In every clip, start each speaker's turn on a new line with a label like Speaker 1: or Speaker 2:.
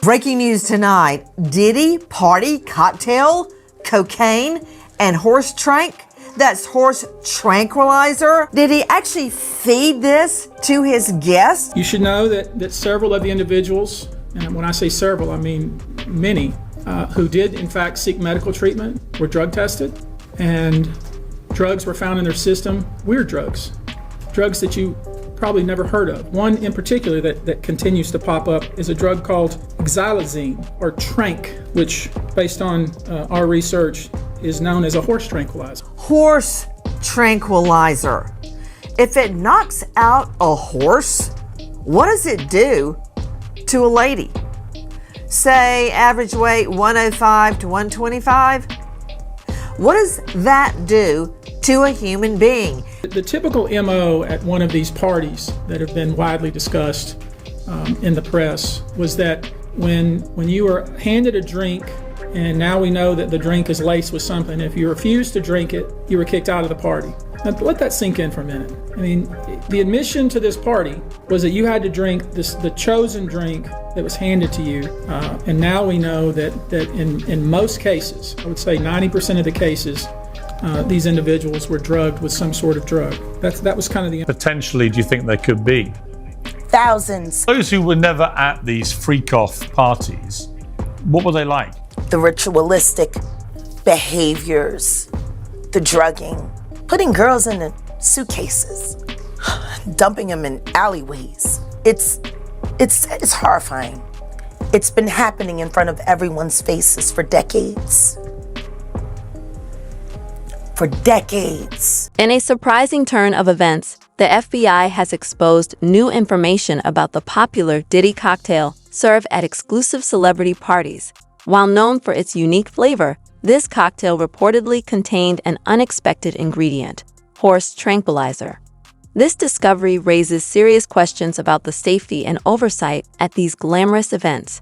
Speaker 1: Breaking news tonight, Diddy party cocktail, cocaine, and horse tranquilizer. Did he actually feed this to his guests?
Speaker 2: You should know that several of the individuals, and when I say several, I mean many, who did in fact seek medical treatment were drug tested, and drugs were found in their system, weird drugs that you probably never heard of. One in particular that continues to pop up is a drug called xylazine, or trank, which based on our research is known as a horse tranquilizer.
Speaker 1: Horse tranquilizer. If it knocks out a horse, what does it do to a lady? Say average weight 105 to 125. What does that do to a human being?
Speaker 2: The typical MO at one of these parties that have been widely discussed in the press was that when you were handed a drink, and now we know that the drink is laced with something, if you refused to drink it, you were kicked out of the party. Now let that sink in for a minute. I mean, the admission to this party was that you had to drink the chosen drink that was handed to you, and now we know that in most cases, I would say 90% of the cases, these individuals were drugged with some sort of drug. That was kind of the...
Speaker 3: Potentially, do you think there could be?
Speaker 4: Thousands.
Speaker 3: Those who were never at these freak-off parties, what were they like?
Speaker 4: The ritualistic behaviors, the drugging, putting girls in the suitcases, dumping them in alleyways. It's horrifying. It's been happening in front of everyone's faces for decades. For decades.
Speaker 5: In a surprising turn of events, the FBI has exposed new information about the popular Diddy cocktail served at exclusive celebrity parties. While known for its unique flavor, this cocktail reportedly contained an unexpected ingredient, horse tranquilizer. This discovery raises serious questions about the safety and oversight at these glamorous events.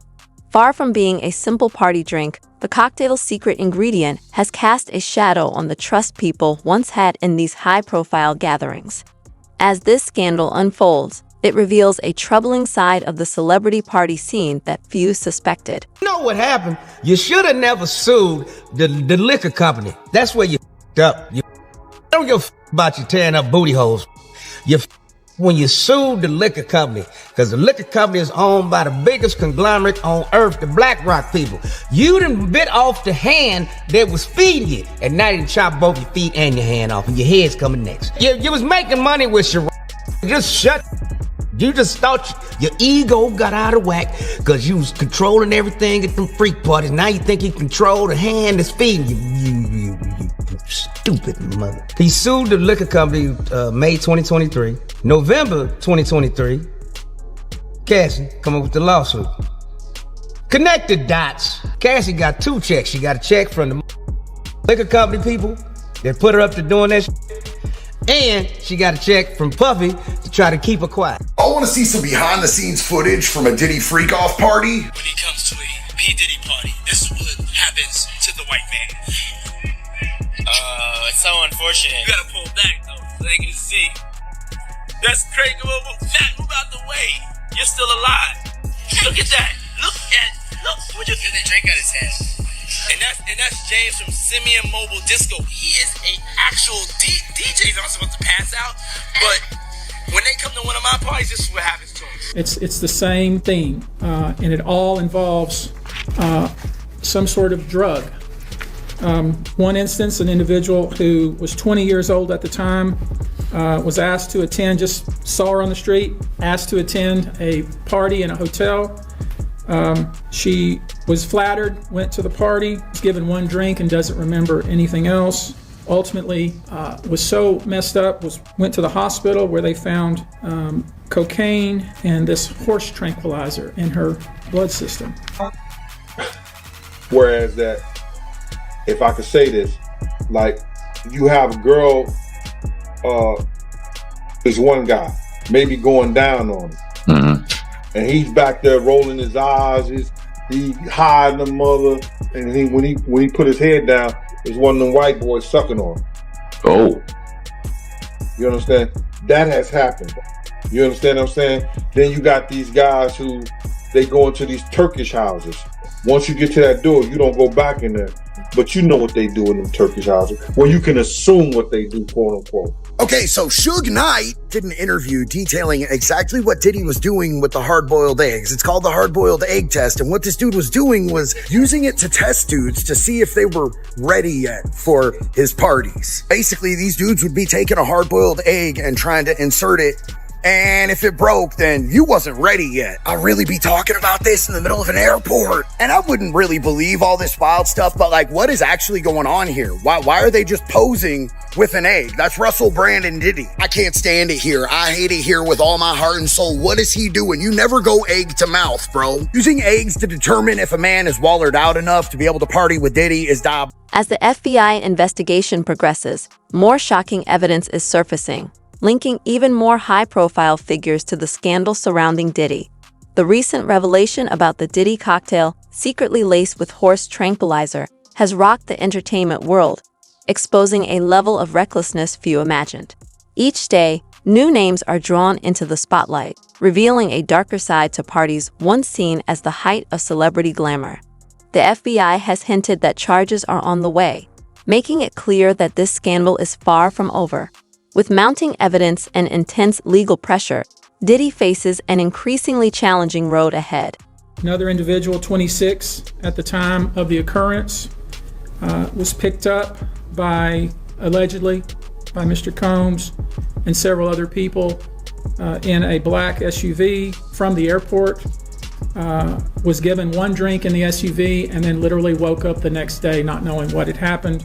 Speaker 5: Far from being a simple party drink, the cocktail's secret ingredient has cast a shadow on the trust people once had in these high-profile gatherings. As this scandal unfolds, it reveals a troubling side of the celebrity party scene that few suspected.
Speaker 6: You know what happened? You should have never sued the liquor company. That's where you up. You don't give a about you tearing up booty holes. When you sued the liquor company, because the liquor company is owned by the biggest conglomerate on earth, the BlackRock people. You done bit off the hand that was feeding you, and now you done chop both your feet and your hand off, and your head's coming next. You was making money with your just shut. You just thought your ego got out of whack because you was controlling everything at them freak parties. Now you think you control the hand that's feeding you. You stupid mother. He sued the liquor company May 2023. November 2023, Cassie come up with the lawsuit. Connect the dots. Cassie got two checks. She got a check from the liquor company people that put her up to doing that shit. And she got a check from Puffy to try to keep her quiet.
Speaker 7: I want to see some behind the scenes footage from a Diddy freak off party.
Speaker 8: When it comes to a P. Diddy party, this is what happens to the white man. It's so unfortunate. You gotta pull back though, so they can see. That's crazy. Move out the way. You're still alive. Look at that. Look. What you think they drink out his hand? And that's James from Simeon Mobile Disco. He is an actual DJ. He's not supposed to pass out, but when they come to one of my parties, this is what happens to them.
Speaker 2: It's the same thing, and it all involves some sort of drug. One instance, an individual who was 20 years old at the time was asked to attend, just saw her on the street, asked to attend a party in a hotel. She was flattered, went to the party, was given one drink and doesn't remember anything else. Ultimately, was so messed up, went to the hospital where they found cocaine and this horse tranquilizer in her blood system.
Speaker 9: Whereas that, if I could say this, like you have a girl, there's one guy maybe going down on him. Mm-hmm. And he's back there rolling his eyes, he hiding the mother, and when he put his head down, there's one of them white boys sucking on him.
Speaker 7: Oh.
Speaker 9: You understand? That has happened. You understand what I'm saying? Then you got these guys who they go into these Turkish houses. Once you get to that door, you don't go back in there. But you know what they do in them Turkish houses, where you can assume what they do, quote unquote.
Speaker 7: Okay, so Suge Knight did an interview detailing exactly what Diddy was doing with the hard-boiled eggs. It's called the hard-boiled egg test, and what this dude was doing was using it to test dudes to see if they were ready yet for his parties. Basically, these dudes would be taking a hard-boiled egg and trying to insert it, and if it broke, then you wasn't ready yet. I'll really be talking about this in the middle of an airport. And I wouldn't really believe all this wild stuff, but like, what is actually going on here? Why are they just posing with an egg? That's Russell Brand and Diddy. I can't stand it here. I hate it here with all my heart and soul. What is he doing? You never go egg to mouth, bro. Using eggs to determine if a man is wallered out enough to be able to party with Diddy is diabolical.
Speaker 5: As the FBI investigation progresses, more shocking evidence is surfacing, linking even more high-profile figures to the scandal surrounding Diddy. The recent revelation about the Diddy cocktail, secretly laced with horse tranquilizer, has rocked the entertainment world, exposing a level of recklessness few imagined. Each day, new names are drawn into the spotlight, revealing a darker side to parties once seen as the height of celebrity glamour. The FBI has hinted that charges are on the way, making it clear that this scandal is far from over. With mounting evidence and intense legal pressure, Diddy faces an increasingly challenging road ahead.
Speaker 2: Another individual, 26 at the time of the occurrence, was picked up allegedly by Mr. Combs and several other people in a black SUV from the airport, was given one drink in the SUV, and then literally woke up the next day not knowing what had happened,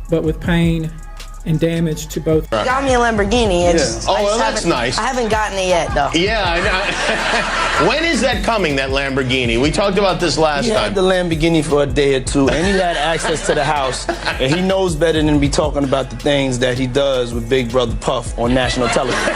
Speaker 2: but with pain and damage to both.
Speaker 10: Got me a Lamborghini.
Speaker 11: Yeah. Oh, well, that's nice.
Speaker 10: I haven't gotten it yet, though.
Speaker 11: Yeah. When is that coming, that Lamborghini? We talked about this last time.
Speaker 12: He had the Lamborghini for a day or two, and he had access to the house, and he knows better than to be talking about the things that he does with Big Brother Puff on national television.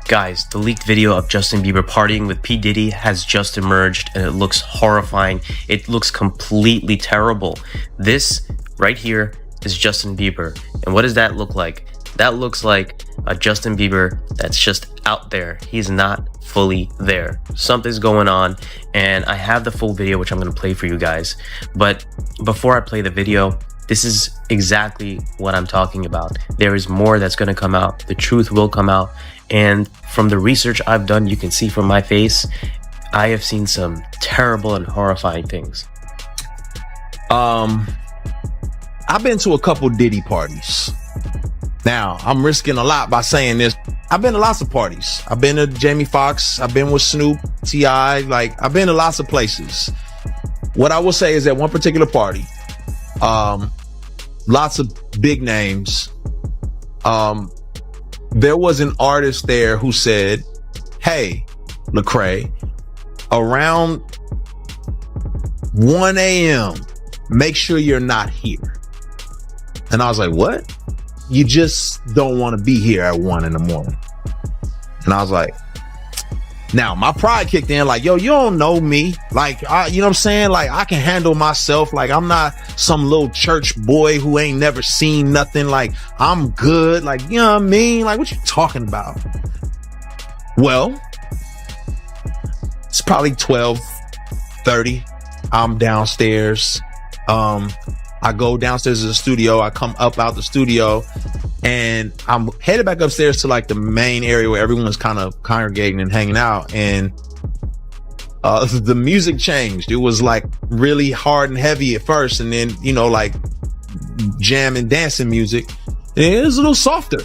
Speaker 13: Guys, the leaked video of Justin Bieber partying with P. Diddy has just emerged, and it looks horrifying. It looks completely terrible. This right here is Justin Bieber. And what does that look like? That looks like a Justin Bieber that's just out there. He's not fully there. Something's going on, and I have the full video, which I'm going to play for you guys. But before I play the video, this is exactly what I'm talking about. There is more that's going to come out. The truth will come out. And from the research I've done, you can see from my face, I have seen some terrible and horrifying things.
Speaker 14: I've been to a couple Diddy parties. Now, I'm risking a lot by saying this. I've been to lots of parties. I've been to Jamie Foxx. I've been with Snoop, T.I. Like, I've been to lots of places. What I will say is that one particular party, lots of big names. There was an artist there who said, "Hey, Lecrae, around 1 a.m., make sure you're not here." And I was like, "What? You just don't want to be here at 1 in the morning." And I was like, now my pride kicked in, like, yo, you don't know me. Like, you know what I'm saying? Like, I can handle myself. Like, I'm not some little church boy who ain't never seen nothing. Like, I'm good. Like, you know what I mean? Like, what you talking about? Well, it's probably 12:30. I'm downstairs. I go downstairs to the studio. I come up out the studio, and I'm headed back upstairs to like the main area where everyone's kind of congregating and hanging out. And the music changed. It was like really hard and heavy at first, and then, you know, like jam and dancing music. And it was a little softer.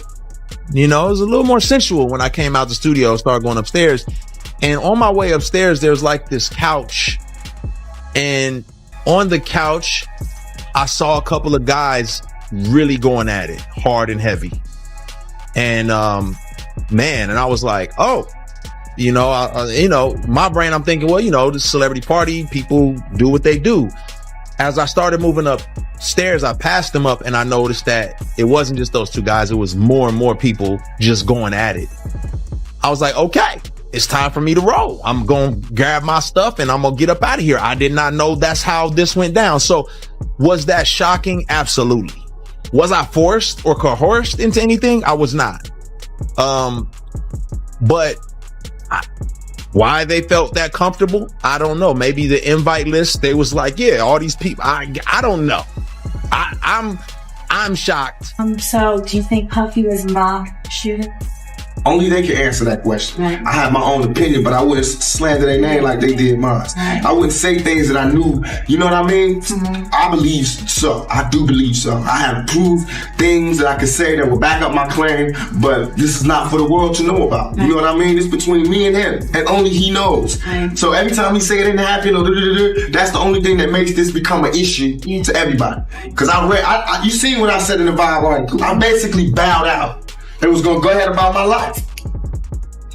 Speaker 14: You know, it was a little more sensual when I came out the studio and started going upstairs. And on my way upstairs, there's like this couch, and on the couch, I saw a couple of guys really going at it hard and heavy. And, man, and I was like, oh, you know, my brain, I'm thinking, well, you know, this celebrity party, people do what they do. As I started moving upstairs, I passed them up, and I noticed that it wasn't just those two guys. It was more and more people just going at it. I was like, okay, it's time for me to roll. I'm going to grab my stuff and I'm going to get up out of here. I did not know that's how this went down. So was that shocking? Absolutely. Was I forced or coerced into anything? I was not. But Why they felt that comfortable, I don't know. Maybe the invite list, they was like, yeah, all these people. I don't know. I'm shocked.
Speaker 15: So do you think Puffy was mob shooter?
Speaker 16: Only they can answer that question.
Speaker 15: Right.
Speaker 16: I have my own opinion, but I wouldn't slander their name like they did mine.
Speaker 15: Right.
Speaker 16: I wouldn't say things that I knew, you know what I mean? I believe so. I do believe so. I have proved things that I could say that will back up my claim, but this is not for the world to know about. You know what I mean? It's between me and him, and only he knows.
Speaker 15: Right.
Speaker 16: So every time he say it didn't happen, or that's the only thing that makes this become an issue to everybody. Because you seen what I said in the Vibe article. I basically bowed out. It was gonna go ahead about my life.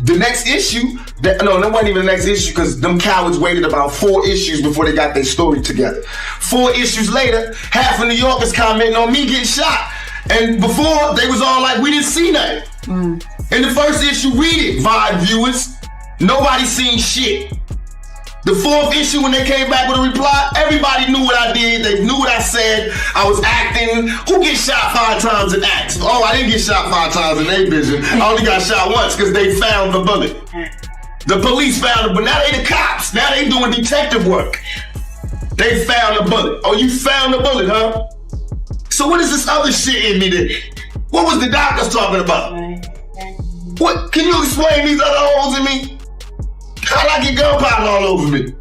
Speaker 16: The next issue, that wasn't even the next issue because them cowards waited about 4 issues before they got their story together. 4 issues later, half of New Yorkers commenting on me getting shot. And before, they was all like, we didn't see nothing. In the first issue, read it, Vibe viewers. Nobody seen shit. The 4th issue, when they came back with a reply, everybody knew what I did. They knew what I said. I was acting. Who gets shot 5 times in acts? Oh, I didn't get shot 5 times in their vision. I only got shot once because they found the bullet. The police found it, but now they the cops. Now they doing detective work. They found the bullet. Oh, you found the bullet, huh? So what is this other shit in me then? What was the doctors talking about? What? Can you explain these other holes in me? How'd I get gunpowder all over me?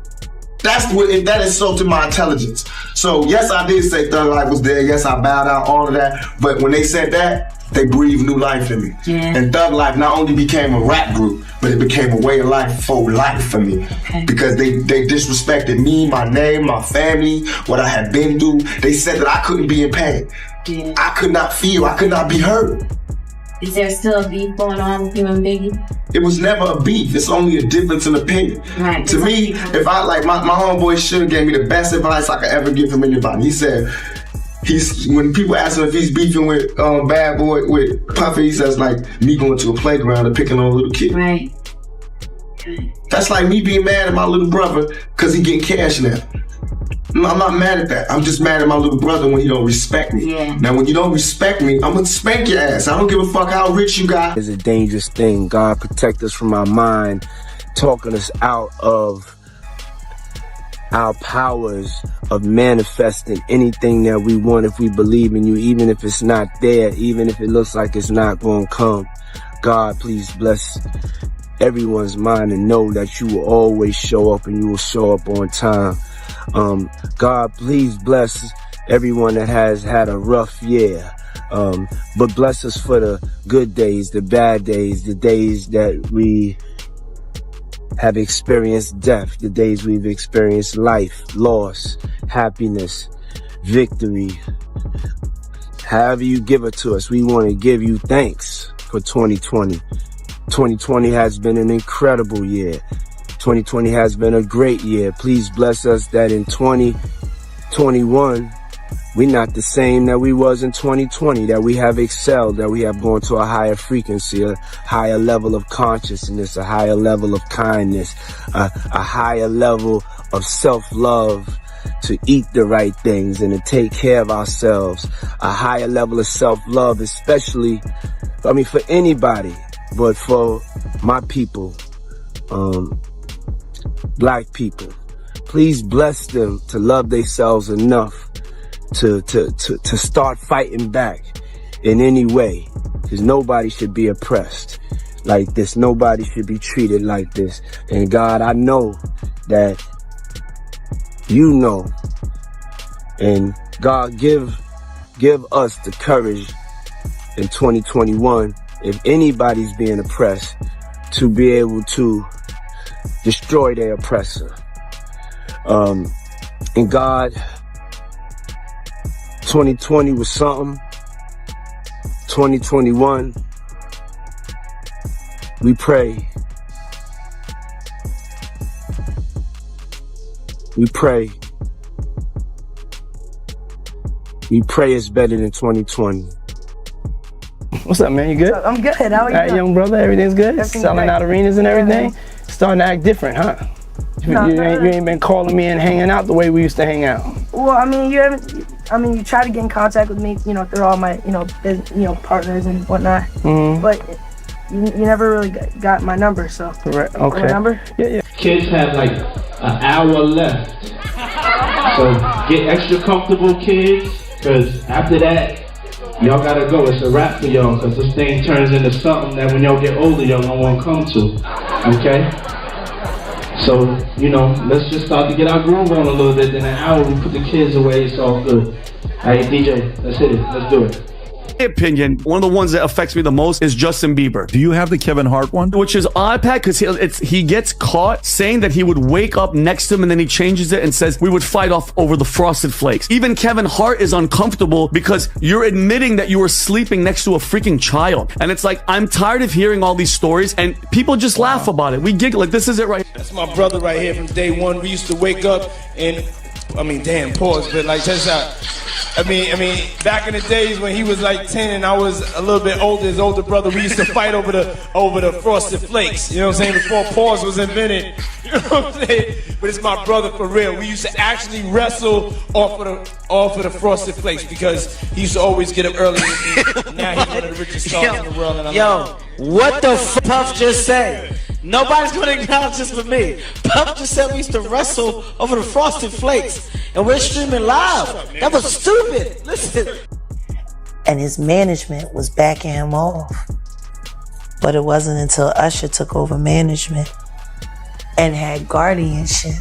Speaker 16: That insulted my intelligence. So yes, I did say Thug Life was there. Yes, I bowed out, all of that. But when they said that, they breathed new life in me.
Speaker 15: Yeah.
Speaker 16: And Thug Life not only became a rap group, but it became a way of life for life for me.
Speaker 15: Okay.
Speaker 16: Because they disrespected me, my name, my family, what I had been through. They said that I couldn't be in pain.
Speaker 15: Yeah.
Speaker 16: I could not feel, I could not be heard.
Speaker 15: Is there still a beef going on with you and Biggie?
Speaker 16: It was never a beef. It's only a difference in opinion.
Speaker 15: Right.
Speaker 16: To me, if I my homeboy should have gave me the best advice I could ever give from anybody. He said, when people ask him if he's beefing with Bad Boy, with Puffy, he says like me going to a playground and picking on a little kid.
Speaker 15: Right.
Speaker 16: That's like me being mad at my little brother because he getting cash now. I'm not mad at that. I'm just mad at my little brother when he don't respect me.
Speaker 15: Yeah.
Speaker 16: Now, when you don't respect me, I'm gonna spank your ass. I don't give a fuck how rich you got.
Speaker 12: It's a dangerous thing. God protect us from our mind, talking us out of our powers of manifesting anything that we want if we believe in you, even if it's not there, even if it looks like it's not gonna come. God, please bless everyone's mind and know that you will always show up and you will show up on time. God, please bless everyone that has had a rough year. But bless us for the good days, the bad days, the days that we have experienced death, the days we've experienced life, loss, happiness, victory. However you give it to us, we want to give you thanks for 2020. 2020 has been an incredible year. 2020 has been a great year. Please bless us that in 2021, we're not the same that we was in 2020, that we have excelled, that we have gone to a higher frequency, a higher level of consciousness, a higher level of kindness, a higher level of self-love, to eat the right things and to take care of ourselves, a higher level of self-love, especially, for anybody, but for my people, Black people. Please bless them to love themselves enough to start fighting back in any way, because nobody should be oppressed like this. Nobody should be treated like this. And God, I know that you know. And God, give us the courage in 2021, if anybody's being oppressed, to be able to destroy their oppressor. And God, 2020 was something. 2021, we pray. We pray. We pray it's better than 2020.
Speaker 17: What's up, man? You good?
Speaker 10: I'm good. How are you?
Speaker 17: All right, young brother, everything's good?
Speaker 10: Everything's
Speaker 17: Selling
Speaker 10: great.
Speaker 17: out arenas and everything? Starting to act different, huh? You ain't been calling me and hanging out the way we used to hang out.
Speaker 10: Well, you try to get in contact with me, through all my, partners and whatnot.
Speaker 17: Mm-hmm.
Speaker 10: But you never really got my number, so.
Speaker 17: Right, okay.
Speaker 10: My number?
Speaker 17: Yeah.
Speaker 18: Kids have like an hour left. So get extra comfortable, kids, because after that, y'all gotta go. It's a wrap for y'all, because this thing turns into something that when y'all get older, y'all don't want to come to. Okay? So, let's just start to get our groove on a little bit. In an hour, we put the kids away. It's all good. Hey, DJ, let's hit it. Let's do it.
Speaker 19: My opinion, one of the ones that affects me the most is Justin Bieber.
Speaker 20: Do you have the Kevin Hart one?
Speaker 19: Which is odd, Pat, because he gets caught saying that he would wake up next to him and then he changes it and says we would fight off over the Frosted Flakes. Even Kevin Hart is uncomfortable because you're admitting that you were sleeping next to a freaking child. And it's like, I'm tired of hearing all these stories and people just laugh about it. We giggle like, this is it right here.
Speaker 21: That's my brother right here from day one. We used to wake up and, pause, but like, check this out. Back in the days when he was like 10 and I was a little bit older, his older brother, we used to fight over the Frosted Flakes. You know what I'm saying? Before pause was invented. You know what I'm saying? But it's my brother for real. We used to actually wrestle off of the Frosted Flakes because he used to always get up early with me. Now he's one of the richest stars in the world. And
Speaker 22: What the Puff just say? Nobody's gonna acknowledge this but me. Puff just said we used to wrestle over the Frosted Flakes, and we're streaming live. That was stupid. Listen.
Speaker 4: And his management was backing him off. But it wasn't until Usher took over management and had guardianship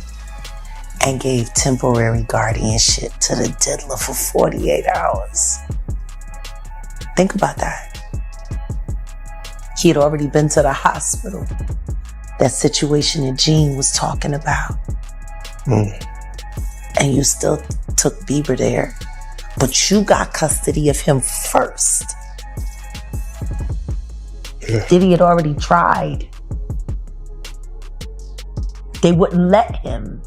Speaker 4: and gave temporary guardianship to the diddler for 48 hours. Think about that. He had already been to the hospital. That situation that Gene was talking about. And you still took Bieber there. But you got custody of him first. Diddy had already tried. They wouldn't let him.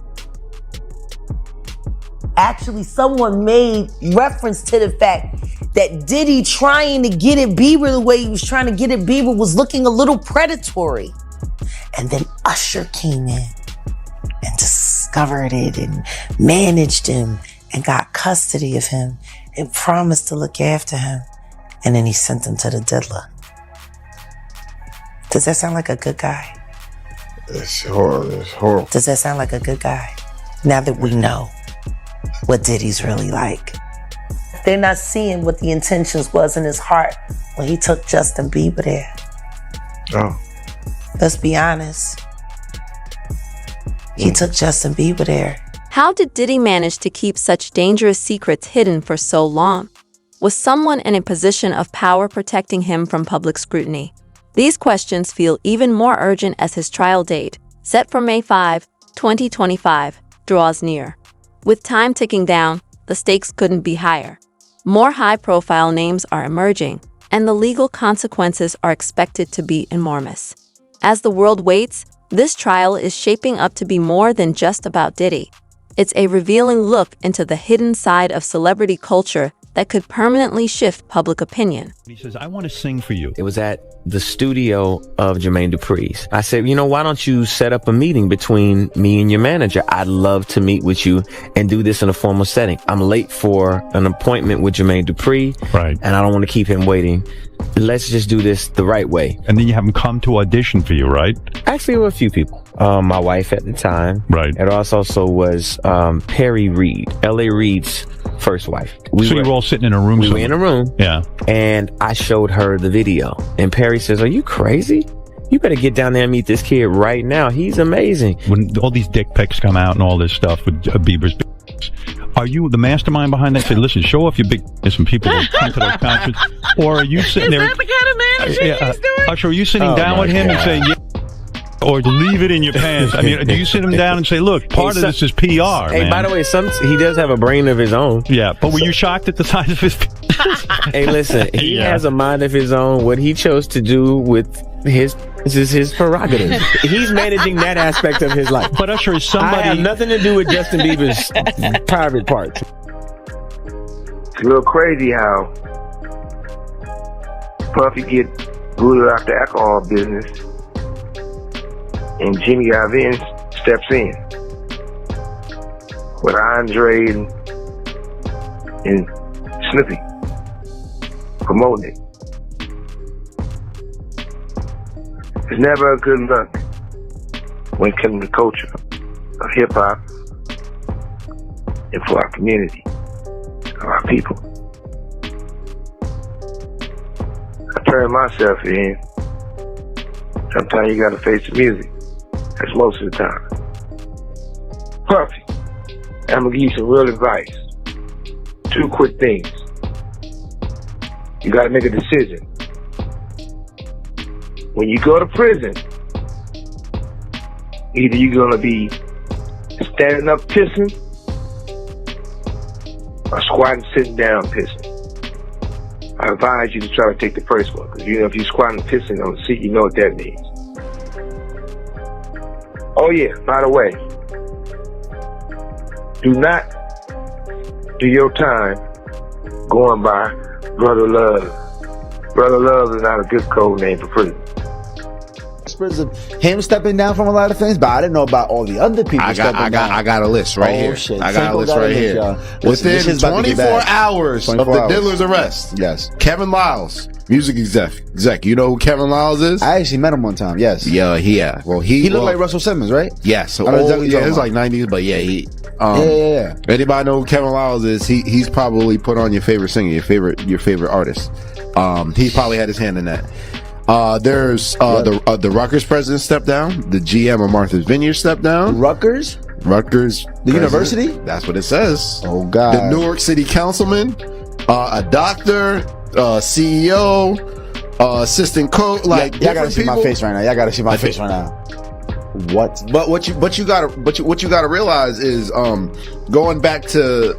Speaker 4: Actually, someone made reference to the fact that Diddy trying to get at Bieber the way he was trying to get at Bieber was looking a little predatory. And then Usher came in and discovered it and managed him and got custody of him and promised to look after him. And then he sent him to the diddler. Does that sound like a good guy?
Speaker 23: It's horrible.
Speaker 4: Does that sound like a good guy? Now that we know what Diddy's really like. They're not seeing what the intentions was in his heart when he took Justin Bieber there.
Speaker 23: Oh.
Speaker 4: Let's be honest. He took Justin Bieber there.
Speaker 5: How did Diddy manage to keep such dangerous secrets hidden for so long? Was someone in a position of power protecting him from public scrutiny? These questions feel even more urgent as his trial date, set for May 5, 2025, draws near. With time ticking down, the stakes couldn't be higher. More high-profile names are emerging, and the legal consequences are expected to be enormous. As the world waits, this trial is shaping up to be more than just about Diddy. It's a revealing look into the hidden side of celebrity culture that could permanently shift public opinion.
Speaker 20: He says, I want to sing for you.
Speaker 24: It was at the studio of Jermaine Dupri's. I said, why don't you set up a meeting between me and your manager? I'd love to meet with you and do this in a formal setting. I'm late for an appointment with Jermaine Dupri.
Speaker 20: Right.
Speaker 24: And I don't want to keep him waiting. Let's just do this the right way.
Speaker 20: And then you have him come to audition for you, right?
Speaker 24: Actually, there were a few people. My wife at the time.
Speaker 20: Right.
Speaker 24: It also was Perry Reed, L.A. Reid's first wife.
Speaker 20: You were all sitting in a room.
Speaker 24: We were in a room.
Speaker 20: Yeah.
Speaker 24: And I showed her the video. And Perry says, are you crazy? You better get down there and meet this kid right now. He's amazing.
Speaker 20: When all these dick pics come out and all this stuff with Bieber's, are you the mastermind behind that? Say, listen, show off your big and some people will come to those concerts. Or are you sitting there?
Speaker 22: Is that the kind of manager he's doing?
Speaker 20: Usher, are you sitting down with him and saying, yeah? Or leave it in your pants? I mean, do you sit him down and say, look, part of this is PR,
Speaker 24: Hey,
Speaker 20: man.
Speaker 24: by the way, he does have a brain of his own.
Speaker 20: Yeah, but were you shocked at the size of his...
Speaker 24: Hey, listen, he has a mind of his own. What he chose to do with this is his prerogative. He's managing that aspect of his life.
Speaker 20: But Usher is somebody...
Speaker 24: I have nothing to do with Justin Bieber's private parts.
Speaker 12: It's a little crazy how Puffy get booted out the alcohol business and Jimmy Iovine steps in with Andre and Snoopy promoting it. It's never a good look when killing the culture of hip hop and for our community, our people. I turn myself in. Sometimes you gotta face the music. That's most of the time. Puffy, I'm gonna give you some real advice. 2 quick things. You gotta make a decision. When you go to prison, either you're gonna be standing up pissing or squatting sitting down pissing. I advise you to try to take the first one, because if you're squatting pissing on the seat, you know what that means. Oh yeah, by the way, do not do your time going by Brother Love. Brother Love is not a good code name for prison.
Speaker 1: Of him stepping down from a lot of things, but I didn't know about all the other people stepping down.
Speaker 14: I got a list right here.
Speaker 1: Shit.
Speaker 14: I got a list right here. Within 24 hours of the Diddler's arrest.
Speaker 1: Yes.
Speaker 14: Kevin Lyles, music exec. You know who Kevin Lyles is?
Speaker 1: I actually met him one time. Yes.
Speaker 14: Yeah. Well, he
Speaker 1: looked like Russell Simmons, right?
Speaker 14: Yes.
Speaker 1: I know exactly
Speaker 14: it was like 90s, but yeah, he.
Speaker 1: Yeah.
Speaker 14: Anybody know who Kevin Lyles is? He's probably put on your favorite singer, your favorite artist. He probably had his hand in that. There's the Rutgers president stepped down. The GM of Martha's Vineyard stepped down.
Speaker 1: Rutgers,
Speaker 14: the
Speaker 1: university.
Speaker 14: That's what it says.
Speaker 1: Oh God.
Speaker 14: The Newark City councilman, a doctor, CEO, assistant coach. Like
Speaker 1: y'all gotta see my face right now. Y'all gotta see my face right now. What?
Speaker 14: But what you gotta realize is going back to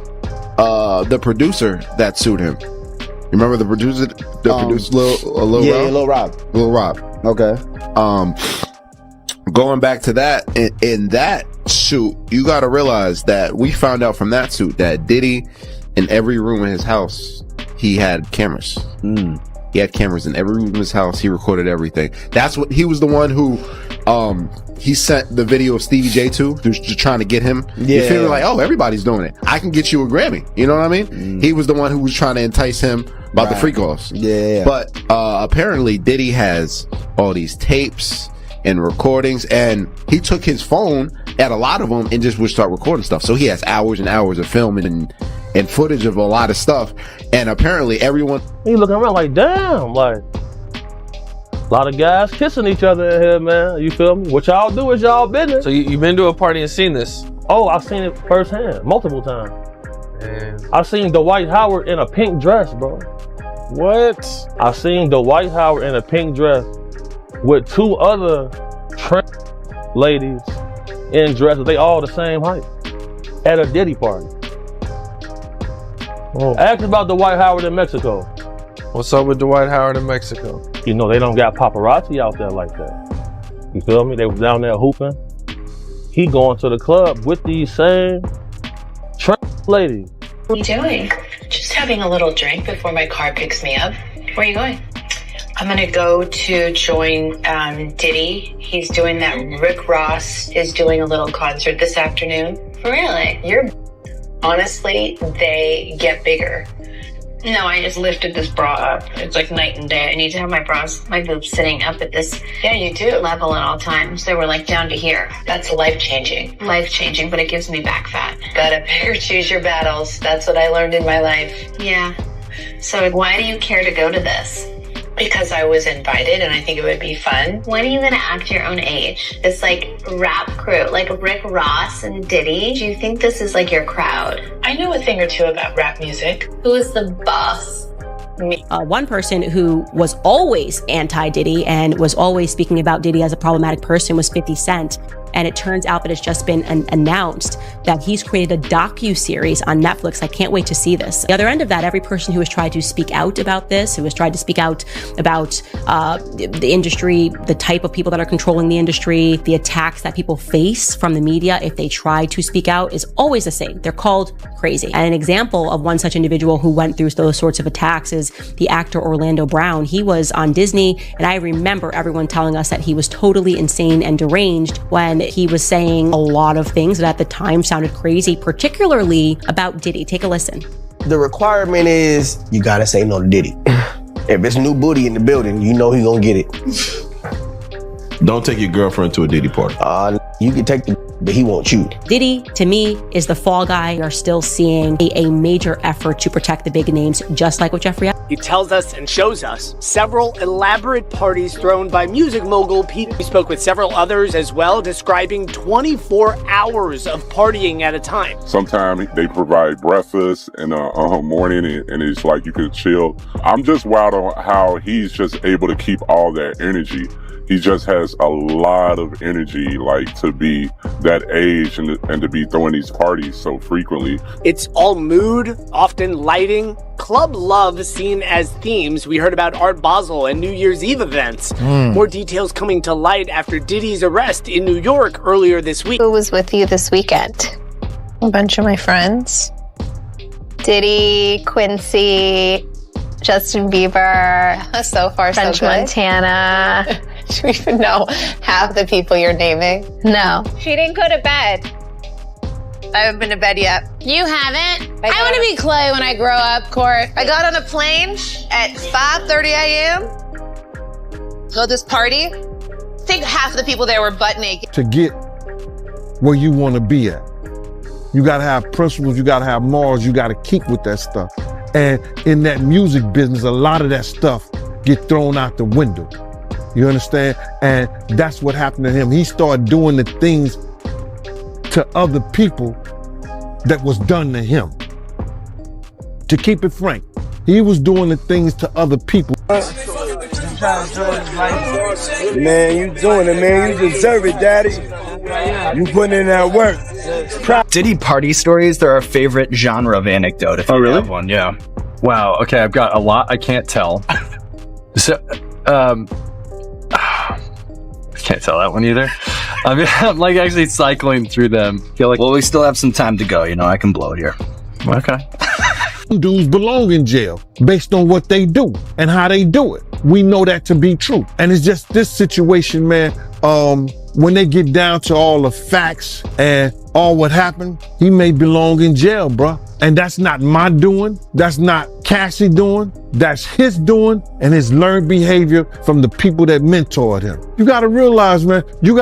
Speaker 14: the producer that sued him. You remember the producer? Lil Rob. Lil Rob.
Speaker 1: Okay.
Speaker 14: Going back to that, in that suit, you got to realize that we found out from that suit that Diddy, in every room in his house, he had cameras. He had cameras in every room in his house. He recorded everything. That's what he was the one who, he sent the video of Stevie J to, who's just trying to get him. You feel like, oh, everybody's doing it. I can get you a Grammy. You know what I mean? He was the one who was trying to entice him about the freak offs.
Speaker 1: Yeah.
Speaker 14: But apparently Diddy has all these tapes and recordings, and he took his phone at a lot of them and just would start recording stuff. So he has hours and hours of filming and footage of a lot of stuff. And apparently everyone,
Speaker 3: he looking around like, damn, like a lot of guys kissing each other in here, man. You feel me? What y'all do is y'all business.
Speaker 6: So you've been to a party and seen this?
Speaker 3: Oh, I've seen it firsthand, multiple times. I've seen Dwight Howard in a pink dress, bro.
Speaker 6: What?
Speaker 3: I've seen Dwight Howard in a pink dress with 2 other ladies in dresses. They all the same height at a Diddy party. Ask about Dwight Howard in Mexico.
Speaker 6: What's up with Dwight Howard in Mexico?
Speaker 3: You know, they don't got paparazzi out there like that. You feel me? They was down there hooping. He going to the club with these same ladies.
Speaker 8: What are you doing? Just having a little drink before my car picks me up. Where are you going? I'm gonna go to join Diddy. He's doing that. Rick Ross is doing a little concert this afternoon. Really? Honestly, they get bigger. No, I just lifted this bra up. It's like night and day. I need to have my boobs sitting up at this level at all times. They were like down to here. That's life-changing. Life-changing, but it gives me back fat. Gotta pick or choose your battles. That's what I learned in my life. Yeah. So why do you care to go to this? Because I was invited and I think it would be fun. When are you gonna act your own age? This like rap crew, like Rick Ross and Diddy. Do you think this is like your crowd? I know a thing or two about rap music. Who is the boss? Me.
Speaker 25: One person who was always anti-Diddy and was always speaking about Diddy as a problematic person was 50 Cent. And it turns out that it's just been announced that he's created a docu-series on Netflix. I can't wait to see this. The other end of that, every person who has tried to speak out about this, who has tried to speak out about the industry, the type of people that are controlling the industry, the attacks that people face from the media if they try to speak out, is always the same. They're called crazy. And an example of one such individual who went through those sorts of attacks is the actor Orlando Brown. He was on Disney, and I remember everyone telling us that he was totally insane and deranged when he was saying a lot of things that at the time sounded crazy, particularly about Diddy. Take a listen.
Speaker 26: The requirement is you gotta say no to Diddy. If it's new booty in the building, you know he gonna get it.
Speaker 14: Don't take your girlfriend to a Diddy party.
Speaker 26: You can take the, but he won't you.
Speaker 25: Diddy, to me, is the fall guy. You're still seeing a major effort to protect the big names, just like with Jeffrey.
Speaker 2: He tells us and shows us several elaborate parties thrown by music mogul Pete. We spoke with several others as well, describing 24 hours of partying at a time.
Speaker 7: Sometimes they provide breakfast in the morning, and it's like you could chill. I'm just wild on how he's just able to keep all that energy. He just has a lot of energy, like, to be that age and to be throwing these parties so frequently.
Speaker 2: It's all mood, often lighting, club love seen as themes. We heard about Art Basel and New Year's Eve events. More details coming to light after Diddy's arrest in New York earlier this week.
Speaker 9: Who was with you this weekend? A bunch of my friends. Diddy, Quincy, Justin Bieber, so far French so good. Montana. Do you even know half the people you're naming? No. She didn't go to bed. I haven't been to bed yet. You haven't? I want to be Clay when I grow up, Court. I got on a plane at 5:30 a.m. Go to this party. I think half the people there were butt naked.
Speaker 11: To get where you want to be at, you got to have principles, you got to have morals, you got to keep with that stuff. And in that music business, a lot of that stuff get thrown out the window. You understand? And that's what happened to him. He started doing the things to other people that was done to him. To keep it frank, he was doing the things to other people.
Speaker 26: Man, you doing it, man. You deserve it, daddy. You putting in that work.
Speaker 13: Diddy party stories, they're our favorite genre of anecdote. If you have one, yeah.
Speaker 15: Wow, okay, I've got a lot I can't tell. So, I can't tell that one either. I mean, I'm like actually cycling through them.
Speaker 13: Feel like, well, we still have some time to go, you know, I can blow here.
Speaker 15: Okay.
Speaker 11: Dudes belong in jail based on what they do and how they do it. We know that to be true. And it's just this situation, man, when they get down to all the facts and all what happened, he may belong in jail, bruh. And that's not my doing. That's not Cassie doing. That's his doing and his learned behavior from the people that mentored him. You gotta realize, man, he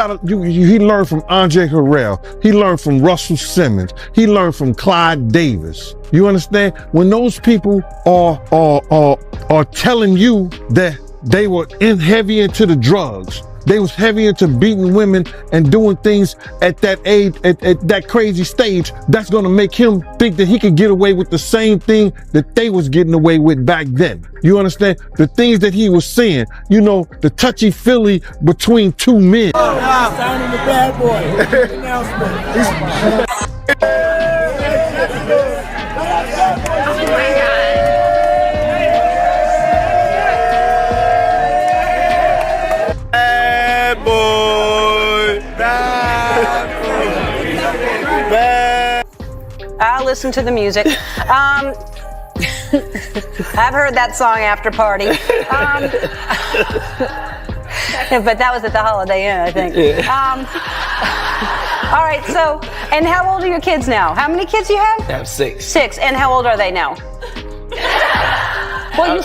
Speaker 11: learned from Andre Harrell. He learned from Russell Simmons. He learned from Clyde Davis. You understand? When those people are telling you that they were heavy into the drugs, they was heavy into beating women and doing things at that age, at that crazy stage, that's gonna make him think that he could get away with the same thing that they was getting away with back then. You understand? The things that he was saying, you know, the touchy-feely between two men.
Speaker 26: Signing the bad boy.
Speaker 27: I'll listen to the music. I've heard that song After Party. But that was at the Holiday Inn, I think. All right, so, and how old are your kids now? How many kids do you have?
Speaker 26: I have 6.
Speaker 27: 6, and how old are they now? Well,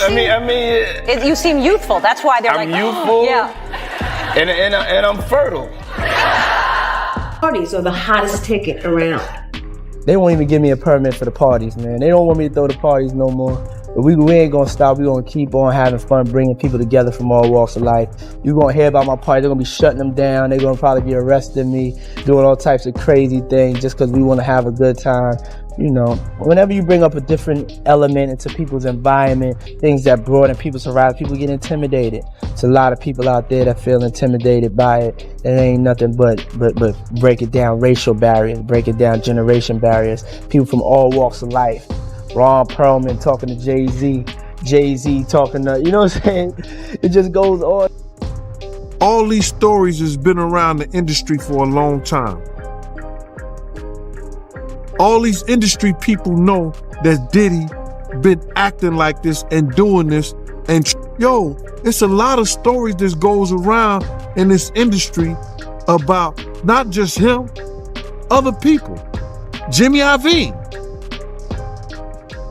Speaker 27: you seem youthful. That's why they're
Speaker 26: I'm youthful.
Speaker 27: Yeah.
Speaker 26: And I'm fertile.
Speaker 28: Parties are the hottest ticket around.
Speaker 26: They won't even give me a permit for the parties, man. They don't want me to throw the parties no more. But we ain't gonna stop. We're gonna keep on having fun, bringing people together from all walks of life. You're gonna hear about my party. They're gonna be shutting them down. They're gonna probably be arresting me, doing all types of crazy things just because we wanna have a good time. You know, whenever you bring up a different element into people's environment, things that broaden people's horizon, people get intimidated. There's a lot of people out there that feel intimidated by it. It ain't nothing but break it down racial barriers, break it down generation barriers. People from all walks of life. Ron Perlman talking to Jay-Z, Jay-Z talking to, you know what I'm saying? It just goes on.
Speaker 11: All these stories has been around the industry for a long time. All these industry people know that Diddy been acting like this and doing this. And yo, it's a lot of stories that goes around in this industry about not just him, other people. Jimmy Iovine.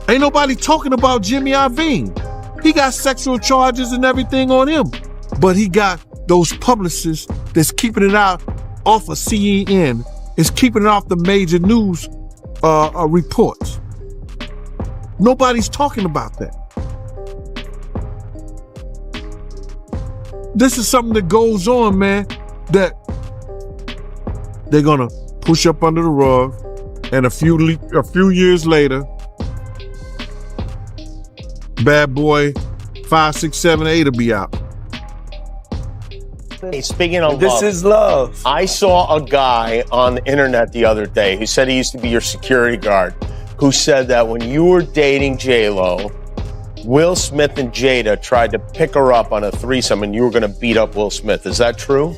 Speaker 11: Ain't nobody talking about Jimmy Iovine. He got sexual charges and everything on him, but he got those publicists that's keeping it out off of CNN, is keeping it off the major news reports. Nobody's talking about that. This is something that goes on, man, that they're gonna push up under the rug, and a few years later, Bad Boy 5, 6, 7, 8 will be out.
Speaker 4: Hey, speaking of
Speaker 12: This is love.
Speaker 4: I saw a guy on the internet the other day who said he used to be your security guard, who said that when you were dating J-Lo, Will Smith and Jada tried to pick her up on a threesome and you were going to beat up Will Smith. Is that true?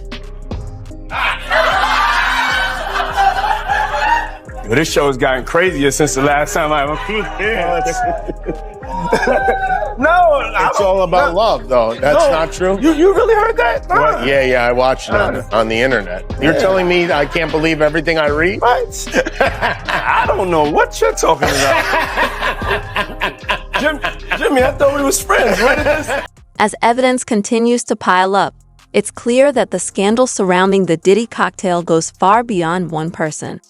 Speaker 12: Well, this show has gotten crazier since the last time I ever flew here. No,
Speaker 4: it's all about love, though. That's not true.
Speaker 12: You really heard that?
Speaker 4: Well, yeah, I watched it on the internet. You're telling me I can't believe everything I read?
Speaker 12: What? I don't know what you're talking about. Jimmy, I thought we was friends. What is this?
Speaker 5: As evidence continues to pile up, it's clear that the scandal surrounding the Diddy cocktail goes far beyond one person.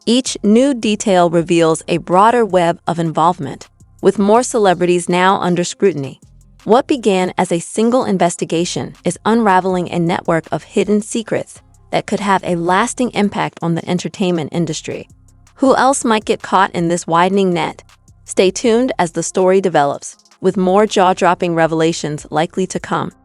Speaker 5: Each new detail reveals a broader web of involvement, with more celebrities now under scrutiny. What began as a single investigation is unraveling a network of hidden secrets that could have a lasting impact on the entertainment industry. Who else might get caught in this widening net? Stay tuned as the story develops, with more jaw-dropping revelations likely to come.